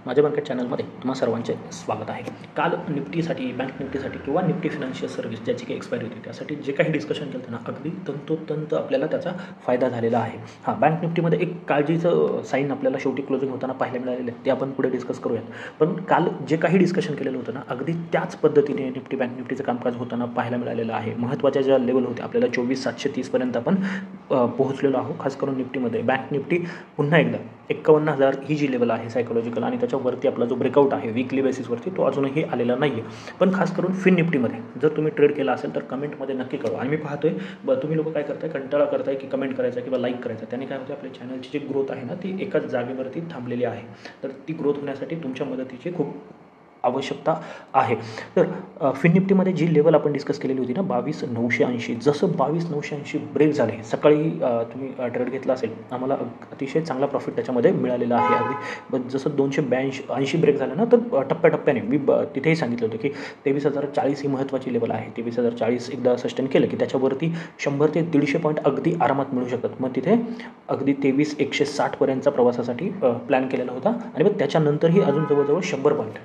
माझ्या मार्केट चॅनलमध्ये तुम्हा सर्वांचे स्वागत आहे. काल निफ्टीसाठी, बँक निफ्टीसाठी किंवा निफ्टी फायनान्शियल सर्व्हिस ज्याची काही एक्सपायरी होती त्यासाठी जे काही डिस्कशन केलं ना, अगदी तंतोतंत आपल्याला त्याचा फायदा झालेला आहे. बँक निफ्टीमध्ये एक काळजीचं साईन आपल्याला शेवटी क्लोजिंग होताना पाहायला मिळालेलं आहे, ते आपण पुढे डिस्कस करूयात. पण काल जे काही डिस्कशन केलेलं होतं ना, अगदी त्याच पद्धतीने निफ्टी बँक निफ्टीचं कामकाज होताना पाहायला मिळालेलं आहे. महत्त्वाच्या ज्या लेवल होत्या आपल्याला 24,730 आपण पोहोचलेलो आहोत. खास करून निफ्टीमध्ये बँक निफ्टी पुन्हा एकदा 51,000 ही जी लेवल आहे सायकोलॉजिकल, आणि त्याच्यावरती आपला जो ब्रेकआउट आहे वीकली बेसिसवरती तो अजूनही आलेला नाही आहे. पण खास करून फिन निफ्टीमध्ये जर तुम्ही ट्रेड केला असेल तर कमेंटमध्ये नक्की कळवा. आणि मी पाहतोय तुम्ही लोक काय करताय, कंटाळा करताय की कमेंट करायचा किंवा लाईक करायचा. त्याने काय होतं, आपल्या चॅनलची जी ग्रोथ आहे ना ती एकाच जागेवरती थांबलेली आहे. तर ती ग्रोथ होण्यासाठी तुमच्या मदतीची खूप आवश्यकता आहे. तर फिन निफ्टीमध्ये जी लेवल आपण डिस्कस केलेली होती ना 22,980, जसं 22,980 ब्रेक झाले, सकाळी तुम्ही ट्रेड घेतला असेल, आम्हाला अतिशय चांगला प्रॉफिट त्याच्यामध्ये मिळालेला आहे. अगदी जसं 282 ब्रेक झालं ना, तर टप्प्याटप्प्याने मी तिथेही सांगितलं होतं की 23,040 ही महत्त्वाची लेवल आहे. 23,040 एकदा सस्टेन केलं की त्याच्यावरती 100 ते 150 पॉईंट अगदी आरामात मिळू शकतात. मग तिथे अगदी 23,160पर्यंतचा प्रवासासाठी प्लॅन केलेला होता. आणि मग त्याच्यानंतरही अजून जवळजवळ 100 पॉईंट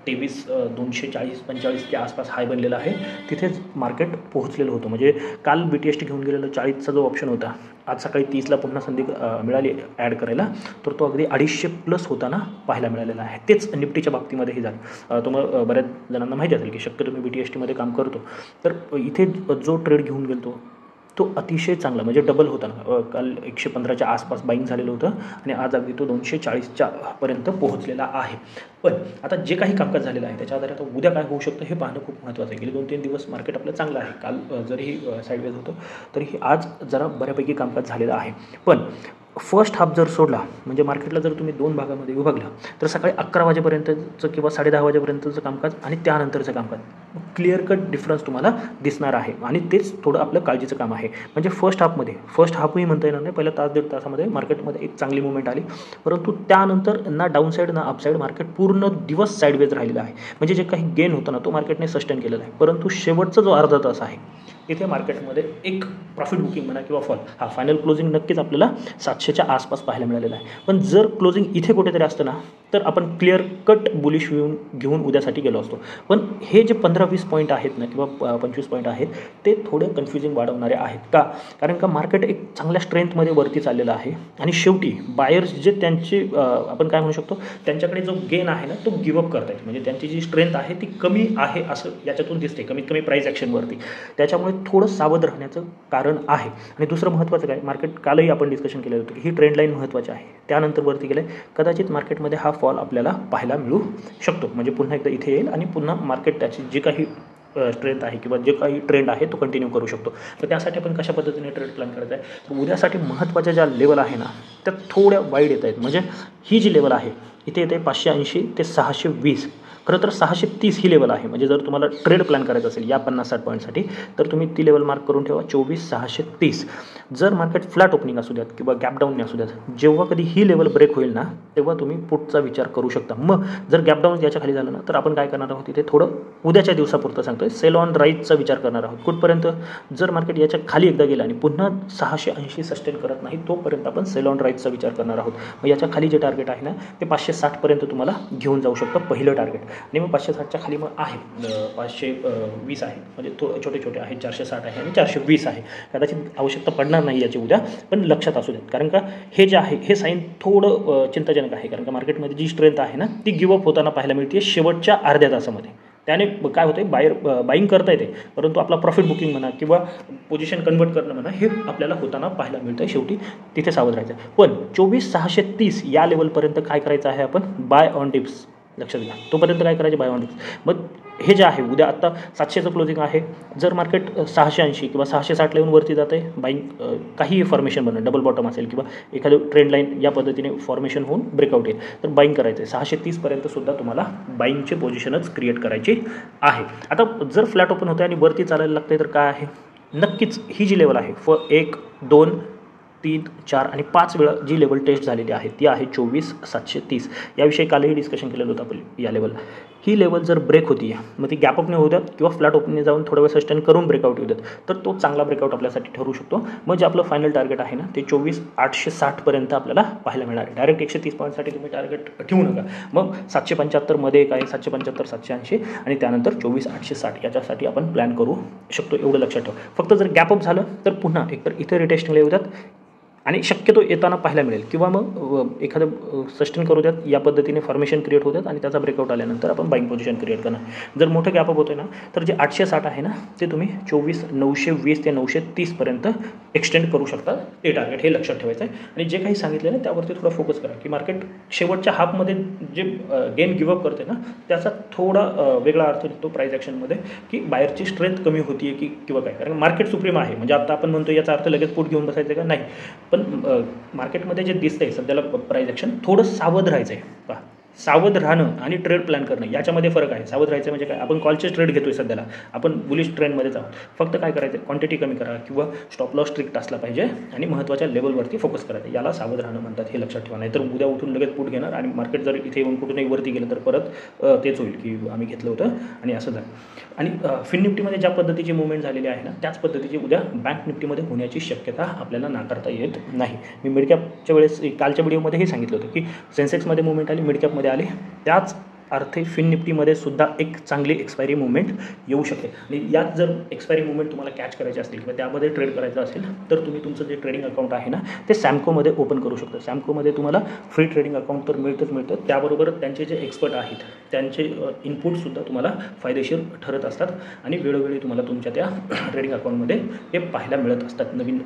23,240-45च्या आसपास हाय बनलेला आहे. तिथेच मार्केट पोहोचलेलं होतं. म्हणजे काल BTST घेऊन गेलेलं 40चा जो ऑप्शन होता, आज सकाळी 30ला पुन्हा संधी मिळाली ॲड करायला, तर तो अगदी 250+ होताना पाहायला मिळालेला आहे. तेच निफ्टीच्या बाबतीमध्येही झालं. तुम्हाला बऱ्याच जणांना माहिती असेल की शक्यतो मी BTSTमध्ये काम करतो, तर इथे जो ट्रेड घेऊन गेलो तो अतिशय चांगला, म्हणजे डबल होता ना. काल 115च्या आसपास बाईंग झालेलं होतं आणि आज अगदी तो 240च्या पर्यंत पोहोचलेला आहे. पण आता जे काही कामकाज झालेलं आहे त्याच्या आधारे आता उद्या काय होऊ शकतं हे पाहणं खूप महत्त्वाचं आहे. गेले 2-3 दिवस मार्केट आपलं चांगलं आहे. काल जरीही साईडवेज होतं तरीही आज जरा बऱ्यापैकी कामकाज झालेलं आहे. पण फर्स्ट हाफ जर सोडला, म्हणजे मार्केटला जर तुम्ही 2 भागामध्ये विभागलं, तर सकाळी 11 वाजेपर्यंतचं किंवा 10:30 वाजेपर्यंतचं कामकाज आणि त्यानंतरचं कामकाज क्लिअर कट डिफरन्स तुम्हाला दिसणार आहे. आणि तेच थोडं आपलं काळजीचं काम आहे. म्हणजे फर्स्ट हाफही म्हणता येणार नाही, पहिल्या तास 1.5 तासामध्ये मार्केटमध्ये एक चांगली मुवमेंट आली, परंतु त्यानंतर ना डाऊन साईड ना अपसाईड मार्केट पूर्ण दिवस साईडवेज राहिलेला आहे. म्हणजे जे काही गेन होतं ना तो मार्केटने सस्टेन केलेला आहे. परंतु शेवटचा जो अर्धा तास आहे इथे मार्केटमध्ये एक प्रॉफिट बुकिंग म्हणा किंवा फॉल, फायनल क्लोजिंग नक्कीच आपल्याला 700च्या आसपास पाहायला मिळालेला आहे. पण जर क्लोजिंग इथे कुठेतरी असतं ना, तर आपण क्लिअर कट बुलिश घेऊन उद्यासाठी गेलो असतो. पण हे जे 15-20 पॉईंट आहेत ना किंवा 25 पॉईंट आहेत, ते थोडे कन्फ्युजिंग वाढवणारे आहेत. का? कारण का मार्केट एक चांगल्या स्ट्रेंथमध्ये वरती चाललेलं आहे आणि शेवटी बायर्स जे त्यांची आपण काय म्हणू शकतो, त्यांच्याकडे जो गेन आहे ना तो गिवअप करतायत. म्हणजे त्यांची जी स्ट्रेंथ आहे ती कमी आहे असं याच्यातून दिसते, कमीत कमी प्राईस ॲक्शनवरती. त्याच्यामुळे थोडं सावध राहण्याचं कारण आहे. आणि दुसरं महत्त्वाचं काय, मार्केट कालही आपण डिस्कशन केलं होतं की ही ट्रेंड लाईन महत्त्वाची आहे. त्यानंतर वरती गेलं आहे, कदाचित मार्केटमध्ये हा फॉल आपल्याला पाहायला मिळू शकतो. म्हणजे पुन्हा एकदा इथे येईल आणि पुन्हा मार्केट त्याची जी काही स्ट्रेंथ आहे किंवा जे काही ट्रेंड आहे तो कंटिन्यू करू शकतो. तर त्यासाठी आपण कशा पद्धतीने ट्रेड प्लॅन करायचा आहे, तर उद्यासाठी महत्त्वाच्या ज्या लेवल आहे ना त्या थोड्या वाईड येत आहेत. म्हणजे ही जी लेवल आहे इथे येते 580 ते 620. खरं तर 630 ही लेवल आहे. म्हणजे जर तुम्हाला ट्रेड प्लॅन करायचं असेल या 50-60 पॉईंटसाठी, तर तुम्ही ती लेवल मार्क करून ठेवा, 24,630. जर मार्केट फ्लॅट ओपनिंग असू द्यात किंवा गॅप डाऊन असू द्यात, जेव्हा कधी ही लेवल ब्रेक होईल ना तेव्हा तुम्ही पुटचा विचार करू शकता. मग जर गॅप डाऊन याच्या खाली झालं ना, तर आपण काय करणार आहोत, इथे थोडं उद्याच्या दिवसापुरतं सांगतोय, सेल ऑन राईजचा विचार करणार आहोत. कुठपर्यंत, जर मार्केट याच्या खाली एकदा गेलं आणि पुन्हा 680 सस्टेन करत नाही तोपर्यंत आपण सेल ऑन राईजचा विचार करणार आहोत. मग याच्या खाली जे टार्गेट आहे ना ते 560पर्यंत तुम्हाला घेऊन जाऊ शकतं पहिलं टार्गेट. आणि मग 560च्या खाली मग आहे 520 आहे, म्हणजे छोटे छोटे आहेत, 460 आहे आणि 420 आहे. कदाचित आवश्यकता पडणार नाही याची उद्या, पण लक्षात असू द्यात. कारण का हे जे आहे हे साईन थोडं चिंताजनक आहे. कारण का मार्केटमध्ये जी स्ट्रेंथ आहे ना ती गिवअप होताना पाहायला मिळते शेवटच्या अर्ध्या तासामध्ये. त्याने काय होतं, बाईंग करता येते, परंतु आपला प्रॉफिट बुकिंग म्हणा किंवा पोझिशन कन्वर्ट करणं म्हणा हे आपल्याला होताना पाहायला मिळतं. शेवटी तिथे सावध राहायचं. पण 24,630 या लेवलपर्यंत काय करायचं आहे, आपण बाय ऑन डिप्स लक्षात घ्या. तोपर्यंत काय करायचे, बाय ऑन डिप्स. मग हे जे आहे उद्या आत्ता 700चं क्लोजिंग आहे, जर मार्केट 680 किंवा 660 येऊन वरती जाते, बाईंग काही फॉर्मेशन बनणं, डबल बॉटम असेल किंवा एखादं ट्रेंड लाईन या पद्धतीने फॉर्मेशन होऊन ब्रेकआउट येईल, तर बाईंग करायचं आहे. 630पर्यंत सुद्धा तुम्हाला बाईंगचे पोझिशनच क्रिएट करायची आहे. आता जर फ्लॅट ओपन होते आणि वरती चालायला लागते तर काय आहे, नक्कीच ही जी लेवल आहे 1, 2, 3, 4 आणि 5 वेळा जी लेवल टेस्ट झालेली आहे ती आहे 24,730. याविषयी कालही डिस्कशन केलेलं होतं आपण. या लेवल ही लेवल जर ब्रेक होती आहे, मग ती गॅप अपने होऊ द्यात किंवा फ्लॅट ओपनने जाऊन थोडा वेळ सस्टेन करून ब्रेकआउट येऊ द्यात, तर तो चांगला ब्रेकआउट आपल्यासाठी ठरू शकतो. म्हणजे आपलं फायनल टार्गेट आहे ना ते 24,860 पर्यंत आपल्याला पाहायला मिळणार आहे. डायरेक्ट 130 पॉईंटसाठी तुम्ही टार्गेट ठेवू नका. मग 775 मध्ये काय 775 780 आणि त्यानंतर 24,860 याच्यासाठी आपण प्लॅन करू शकतो. एवढं लक्षात ठेवा. फक्त जर गॅप अप झालं तर पुन्हा एकतर इथे रिटेस्टिंगला येऊ द्यात आणि शक्यतो येताना पाहायला मिळेल किंवा मग एखादं सस्टेन करू द्यात, या पद्धतीने फॉर्मेशन क्रिएट होतात आणि त्याचा ब्रेकआउट आल्यानंतर आपण बाईंग पोझिशन क्रिएट करणार. जर मोठं गॅपअप होतं ना तर जे 860 आहे ना ते तुम्ही 24,920 ते 930 पर्यंत एक्सटेंड करू शकता. ते टार्गेट हे लक्षात ठेवायचं आहे. आणि जे काही सांगितलं ना त्यावरती थोडा फोकस करा की मार्केट शेवटच्या हाफमध्ये जे गेन गिवअप करते ना त्याचा थोडा वेगळा अर्थ निघतो प्राईस ॲक्शनमध्ये की बायरची स्ट्रेंथ कमी होती की किंवा काय. कारण मार्केट सुप्रीम आहे, म्हणजे आता आपण म्हणतो याचा अर्थ लगेच पुट घेऊन बसायचं का नाही, पण मार्केटमध्ये जे दिसतंय सध्याला प्राईस ॲक्शन थोडं सावध राहायचं आहे. पहा, सावध राहणं आणि ट्रेड प्लॅन करणं याच्यामध्ये फरक आहे. सावध राहायचं म्हणजे काय, आपण कॉलचे ट्रेड घेतोय सध्याला, आपण बुलिश ट्रेंडमध्येच आहोत. फक्त काय करायचं, क्वांटिटी कमी करा किंवा स्टॉप लॉस स्ट्रिक्ट असला पाहिजे आणि महत्त्वाच्या लेवलवरती फोकस करायचं. याला सावध राहणं म्हणतात, हे लक्षात ठेवा. नाही तर उद्या उठून लगेच पुट घेणार आणि मार्केट जर इथे येऊन कुठूनही वरती गेलं तर परत तेच होईल की आम्ही घेतलं होतं आणि असं झालं. आणि फिन निफ्टीमध्ये ज्या पद्धतीची मुवमेंट झालेली आहे ना त्याच पद्धतीची उद्या बँक निफ्टीमध्ये होण्याची शक्यता आपल्याला नाकारता येत नाही. मी मिडकॅपच्या वेळेस कालच्या व्हिडिओमध्ये हे सांगितलं होतं की सेन्सेक्समध्ये मुवमेंट आली, मिडकॅपमध्ये आले, त्याच अर्थे फिन निफ्टीमध्ये सुद्धा एक चांगली एक्सपायरी मुवमेंट येऊ शकते. आणि यात जर एक्सपायरी मुवमेंट तुम्हाला कॅच करायची असेल किंवा त्यामध्ये ट्रेड करायचं असेल तर तुम्ही तुमचं जे ट्रेडिंग अकाउंट आहे ना ते सॅमकोमध्ये ओपन करू शकता. सॅमकोमध्ये तुम्हाला फ्री ट्रेडिंग अकाउंट तर मिळतं. त्याबरोबर त्यांचे जे एक्सपर्ट आहेत त्यांचे इनपुटसुद्धा तुम्हाला फायदेशीर ठरत असतात आणि वेळोवेळी तुम्हाला तुमच्या त्या ट्रेडिंग अकाउंटमध्ये हे पाहायला मिळत असतात. नवीन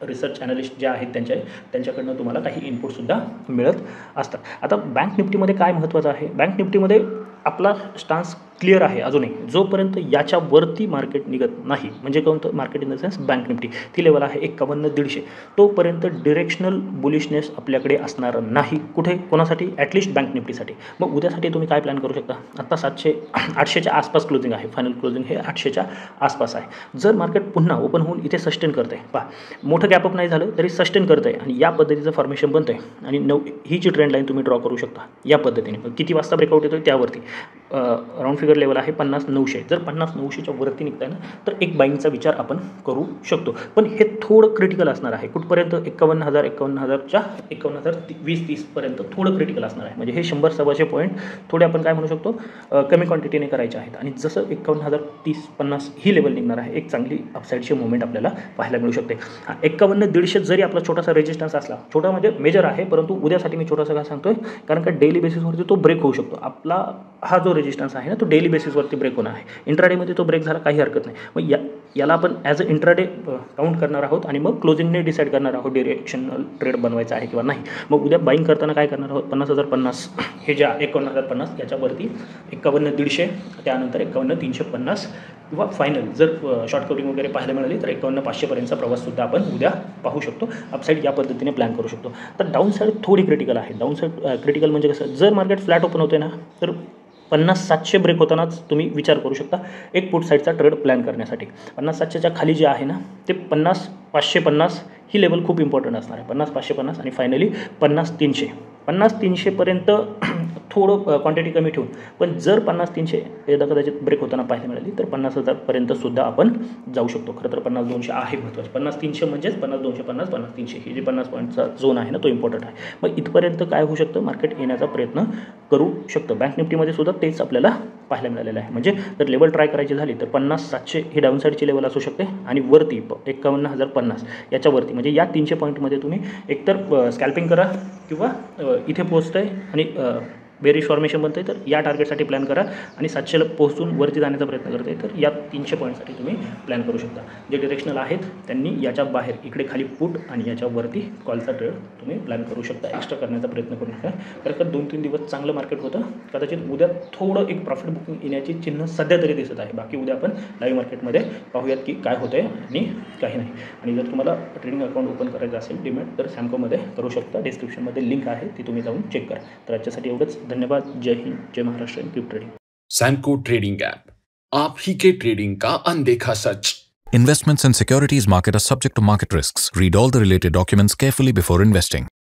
रिसर्च ॲनालिस्ट जे आहेत त्यांच्याकडनं तुम्हाला काही इनपुटसुद्धा मिळत असतात. आता बँक निफ्टीमध्ये काय महत्त्वाचं आहे, बँक निफ्टीमध्ये आपला स्टान्स क्लिअर आहे अजूनही. जोपर्यंत याच्यावरती मार्केट निघत नाही, म्हणजे कोणतं market in the sense bank Nifty, ती लेवल आहे 51,150, तोपर्यंत डिरेक्शनल बुलिशनेस आपल्याकडे असणार नाही. कुठे, कोणासाठी, ॲटलिस्ट बँक निफ्टीसाठी. मग उद्यासाठी तुम्ही काय प्लॅन करू शकता. आत्ता 800च्या आसपास क्लोजिंग आहे, फायनल क्लोजिंग हे 800च्या आसपास आहे. जर मार्केट पुन्हा ओपन होऊन इथे सस्टेन करतं आहे, पहा मोठं गॅपअप नाही झालं तरी सस्टेन करतं आहे आणि या पद्धतीचं फॉर्मेशन बनतं आहे आणि ही जी ट्रेंड लाईन तुम्ही ड्रॉ करू शकता या पद्धतीने. किती वाजता ब्रेकआउट येतो त्यावरती राऊंड फिगर लेवल आहे 50,900. जर 50,900च्या वरती निघताय ना तर एक बाईंगचा विचार आपण करू शकतो. पण हे थोडं क्रिटिकल असणार आहे. कुठपर्यंत 51,000च्या 51,020-30 पर्यंत थोडं क्रिटिकल असणार आहे. म्हणजे हे 100-125 पॉईंट थोडे आपण काय म्हणू शकतो कमी क्वांटिटीने करायचे आहेत. आणि जसं 51,030-50 ही लेवल निघणार आहे एक चांगली अपसाईडची मुवमेंट आपल्याला पाहायला मिळू शकते. 51,150 जरी आपला छोटासा रेजिस्टन्स असला, छोटा म्हणजे मेजर आहे, परंतु उद्यासाठी मी छोटासा का सांगतोय कारण का डेली बेसिसवरती तो ब्रेक होऊ शकतो. आपला हा जो रेजिस्टन्स आहे ना तो डेली बेसिसवरती ब्रेक होणार आहे. इंट्राडेमध्ये तो ब्रेक झाला काही हरकत नाही. मग याला आपण ॲज अ इंट्राडे काउंट करणार आहोत आणि मग क्लोजिंगने डिसाईड करणार आहोत डिरेक्शनल ट्रेड बनवायचा आहे किंवा नाही. मग उद्या बाईंग करताना काय करणार आहोत, 50,050 हे ज्या 51,050 याच्यावरती 51,150, त्यानंतर 51,350 किंवा फायनल जर शॉर्ट कवरिंग वगैरे पाहायला मिळाली तर 51,500 पर्यंतचा प्रवाससुद्धा आपण उद्या पाहू शकतो. अपसाईड या पद्धतीने प्लॅन करू शकतो. तर डाऊन साईड थोडी क्रिटिकल आहे. डाऊन साईड क्रिटिकल म्हणजे कसं, जर मार्केट फ्लॅट ओपन होते ना तर 50,700 ब्रेक होतानाच तुम्ही विचार करू शकता एक पुट साईडचा ट्रेड प्लॅन करण्यासाठी. 50,700च्या खाली जे आहे ना ते 50,550 ही लेवल खूप इम्पॉर्टंट असणार आहे. 50,550 आणि फायनली 50,300. 50,300 पर्यंत थोडं क्वांटिटी कमी ठेवून, पण जर 50,300 एकदा कदाचित ब्रेक होताना पाहायला मिळाली तर 50,000 पर्यंत सुद्धा आपण जाऊ शकतो. खरं तर 50,200 आहे महत्त्वाचं. 50,300 म्हणजेच 50,250 50,300 ही जी 50 पॉईंटचा झोन आहे ना तो इम्पॉर्टंट आहे. मग इथपर्यंत काय होऊ शकतं, मार्केट येण्याचा प्रयत्न करू शकतं. बँक निफ्टीमध्ये सुद्धा तेच आपल्याला पाहायला मिळालेलं आहे. म्हणजे जर लेवल ट्राय करायची झाली तर 50,700 ही डाऊन साईडची लेवल असू शकते आणि वरती 51,050 याच्यावरती, म्हणजे या 300 पॉईंटमध्ये तुम्ही एकतर स्कॅल्पिंग करा किंवा इथे पोहोचतं आहे आणि बेरिश फॉर्मेशन बनतं आहे तर या टार्गेटसाठी प्लॅन करा आणि 700ला पोहोचून वरती जाण्याचा प्रयत्न करते तर या 300 पॉईंटसाठी तुम्ही प्लॅन करू शकता. जे डिरेक्शनल आहेत त्यांनी याच्या बाहेर इकडे खाली पुट आणि याच्यावरती कॉलचा ट्रेड तुम्ही प्लॅन करू शकता. एक्स्ट्रा करण्याचा प्रयत्न करू नका. कारण का 2-3 दिवस चांगलं मार्केट होतं. कदाचित उद्या थोडं एक प्रॉफिट बुकिंग येण्याची चिन्ह सध्या तरी दिसत आहे. बाकी उद्या आपण लाईव्ह मार्केटमध्ये पाहूयात की काय होतं आहे आणि काही नाही. आणि जर तुम्हाला ट्रेडिंग अकाउंट ओपन करायचं असेल डीमॅट तर सॅमकोमध्ये करू शकता. डिस्क्रिप्शनमध्ये लिंक आहे ती तुम्ही जाऊन चेक करा. तर आजच्यासाठी एवढंच. धन्यवाद. जय हिंद, जय Maharashtra. Keep trading. Samco trading app, आप ही के ट्रेडिंग का अनदेखा सच. Investments and securities market are subject to market risks. Read all the related documents carefully before investing.